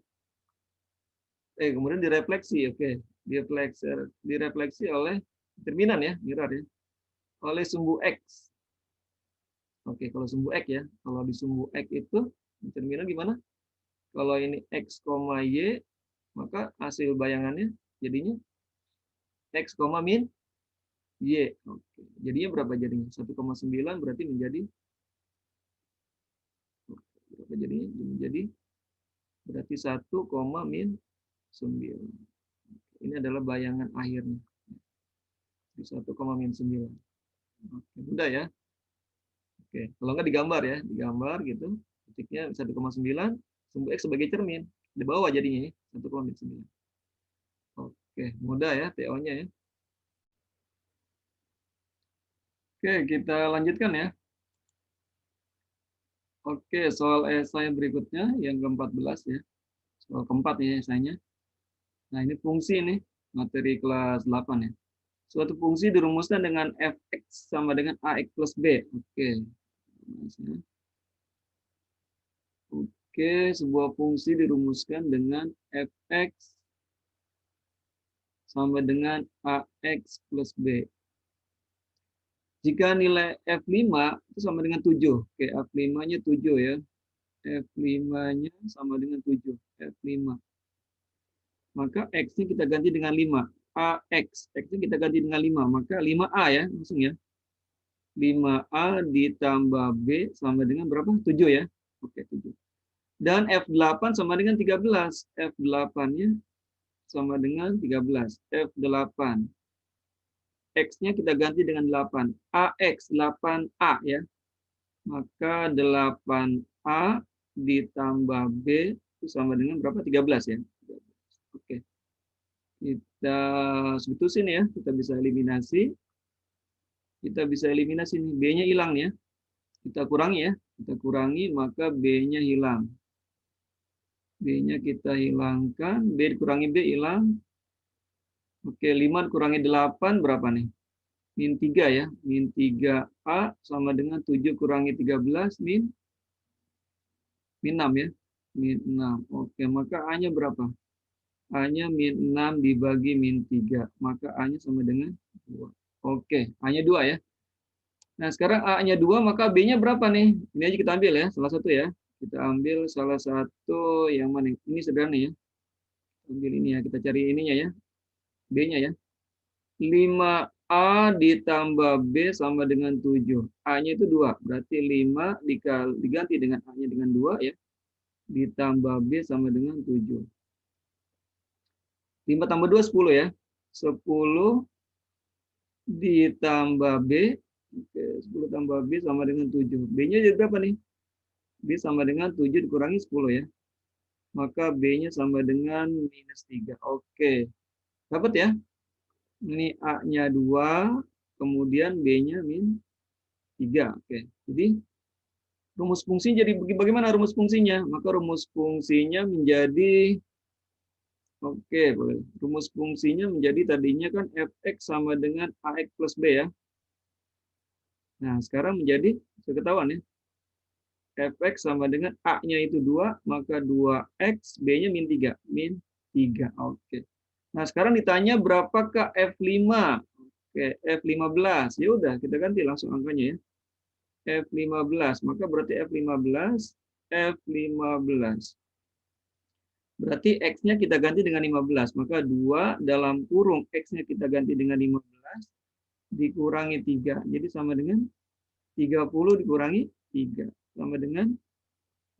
Kemudian direfleksi. Oke, direfleksi oleh determinan ya, mirror ya. Oleh sumbu X. Oke, kalau sumbu X ya. Kalau di sumbu X itu determinan gimana? Kalau ini X, Y, maka hasil bayangannya jadinya X, min Y. Oke. Jadinya berapa jadinya? 1,9 berarti menjadi berapa jadinya? Menjadi berarti 1, min 9. Ini adalah bayangan akhirnya. Di 1, min 9. Oke, mudah ya. Oke, kalau nggak digambar ya, digambar gitu. Titiknya 1,9, sumbu X sebagai cermin. Di bawah jadinya ya, 1,9. Oke, mudah ya TO-nya ya. Oke, kita lanjutkan ya. Oke, soal esai berikutnya yang ke-14 ya. Soal keempat ya esainya. Nah, ini fungsi nih, materi kelas 8 ya. Suatu fungsi dirumuskan dengan fx sama dengan ax plus b. Oke. Oke, sebuah fungsi dirumuskan dengan fx sama dengan ax plus b. Jika nilai F5 itu sama dengan 7. Oke, F5-nya 7 ya. F5-nya sama dengan 7. F5. Maka X-nya kita ganti dengan 5. AX. X-nya kita ganti dengan 5. Maka 5A ya, langsung ya. 5A ditambah B sama dengan berapa? 7 ya. Oke, 7. Dan F8 sama dengan 13. F8-nya sama dengan 13. F8. X-nya kita ganti dengan 8. AX, 8A ya. Maka 8A ditambah B itu sama dengan berapa? 13 ya. Oke. Kita substitusi ya. Kita bisa eliminasi. Kita bisa eliminasi nih. B-nya hilang ya. Kita kurangi ya. Kita kurangi, maka B-nya hilang. B-nya kita hilangkan. B dikurangi B hilang. Oke, 5 dikurangi 8 berapa nih? Min 3 ya. Min 3A sama dengan 7 kurangi 13 min 6 ya. Min 6. Oke, maka A-nya berapa? A-nya min 6 dibagi min 3. Maka A-nya sama dengan 2. Oke, A-nya 2 ya. Nah, sekarang A-nya 2, maka B-nya berapa nih? Ini aja kita ambil ya, salah satu ya. Kita ambil salah satu yang mana? Ini sederhana ya. Ambil ini ya, kita cari ininya ya. B-nya ya. 5A ditambah B sama dengan 7. A-nya itu 2. Berarti 5 diganti dengan A-nya dengan 2 ya. Ditambah B sama dengan 7. 5 tambah 2, 10 ya. 10 ditambah B. Oke, 10 tambah B sama dengan 7. B-nya jadi berapa nih? B sama dengan 7 dikurangi 10 ya. maka B-nya sama dengan -3. Oke. Dapat ya? Ini A-nya 2, kemudian B-nya -3. Oke. Jadi rumus fungsi jadi bagaimana rumus fungsinya? Maka rumus fungsinya menjadi oke, boleh. Rumus fungsinya menjadi tadinya kan fx sama dengan ax plus b ya. Nah, sekarang menjadi sudah ketahuan ya. Fx sama dengan a-nya itu 2, maka 2x, b-nya -3. -3. Oke. Nah, sekarang ditanya berapakah F5? Oke, F15. Ya udah, kita ganti langsung angkanya ya. F15. Maka berarti F15. Berarti X-nya kita ganti dengan 15. Maka 2 dalam kurung X-nya kita ganti dengan 15 dikurangi 3. Jadi sama dengan 30 dikurangi 3. Sama dengan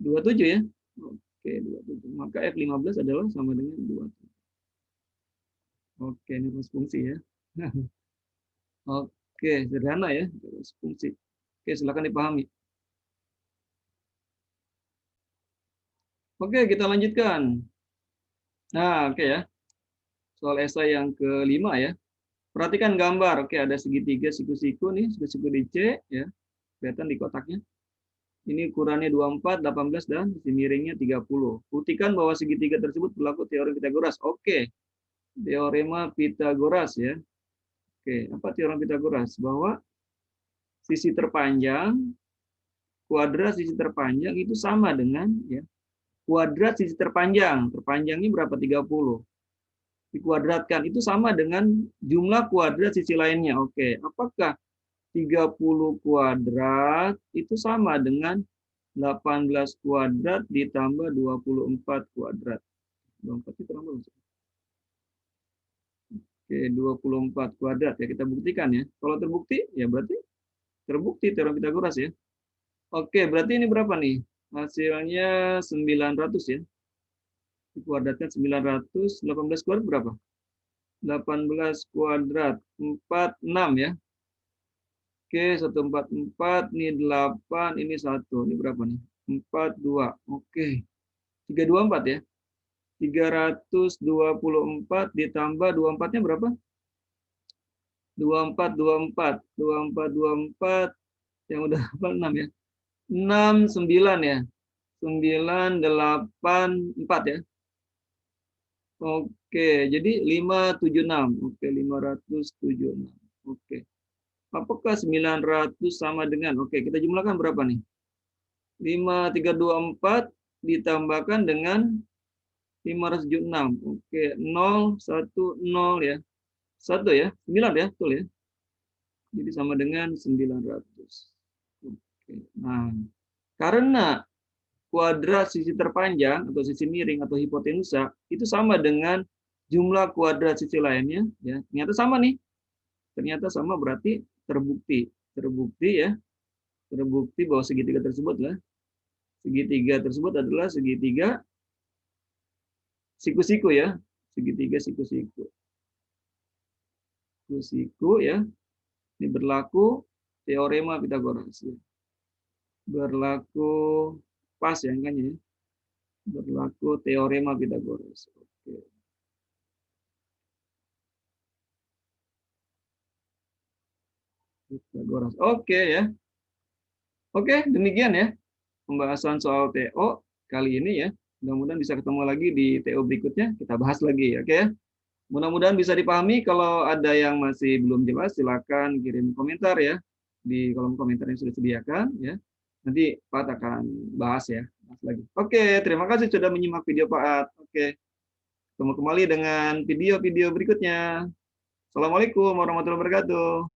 27 ya. Oke, 27. Maka F15 adalah sama dengan 27. Oke, ini rumus fungsi ya. Oke, sederhana ya. Rumus fungsi. Oke, silakan dipahami. Oke, kita lanjutkan. Nah, oke ya. Soal esai yang kelima ya. Perhatikan gambar. Oke, ada segitiga siku-siku nih, siku-siku di C ya. Kelihatan di kotaknya. Ini ukurannya 24, 18 dan sisi miringnya 30. Buktikan bahwa segitiga tersebut berlaku teorema Pitagoras. Oke. Teorema Pitagoras ya. Oke, apa teorema Pitagoras? Bahwa sisi terpanjang, kuadrat sisi terpanjang itu sama dengan ya, kuadrat sisi terpanjang. Terpanjangnya berapa? 30. Dikuadratkan itu sama dengan jumlah kuadrat sisi lainnya. Oke, apakah 30 kuadrat itu sama dengan 18 kuadrat ditambah 24 kuadrat? 24 itu berapa? Oke, 24 kuadrat ya, kita buktikan ya. Kalau terbukti ya berarti terbukti teorema Pitagoras ya. Oke, berarti ini berapa nih? Hasilnya 900 ya. Kuadratnya 900, 18 kuadrat berapa? 18 kuadrat 46 ya. Oke, 144, ini 8, ini 1. Ini berapa nih? 42. Oke. 324 ya. 324 ditambah 24-nya berapa? 24, 24. 24, 24. Yang udah hafal 6 ya. 6, 9 ya. 9, 8, 4 ya. Oke, jadi 576. Oke, 576. Oke. Apakah 900 sama dengan, oke, kita jumlahkan berapa nih? 5324 ditambahkan dengan 576. Oke, 0, 1, 0 ya. 1 ya, 9 ya, betul ya. Jadi sama dengan 900. Oke. Nah, karena kuadrat sisi terpanjang atau sisi miring atau hipotenusa itu sama dengan jumlah kuadrat sisi lainnya ya. Ternyata sama nih. Ternyata sama berarti terbukti. Terbukti ya. Terbukti bahwa segitiga tersebut adalah segitiga siku-siku ya. Segitiga siku-siku. Siku-siku ya. Ini berlaku teorema Pitagoras ya. Berlaku pas ya angkanya ya. Berlaku teorema Pitagoras. Oke. Pitagoras. Oke ya. Oke, demikian ya pembahasan soal TO kali ini ya. Mudah-mudahan bisa ketemu lagi di TO berikutnya, kita bahas lagi, oke ya. Mudah-mudahan bisa dipahami. Kalau ada yang masih belum jelas, silakan kirim komentar ya di kolom komentar yang sudah disediakan ya. Nanti Pak akan bahas ya, bahas lagi. Oke, terima kasih sudah menyimak video Pak. Oke, ketemu kembali dengan video-video berikutnya. Assalamualaikum warahmatullahi wabarakatuh.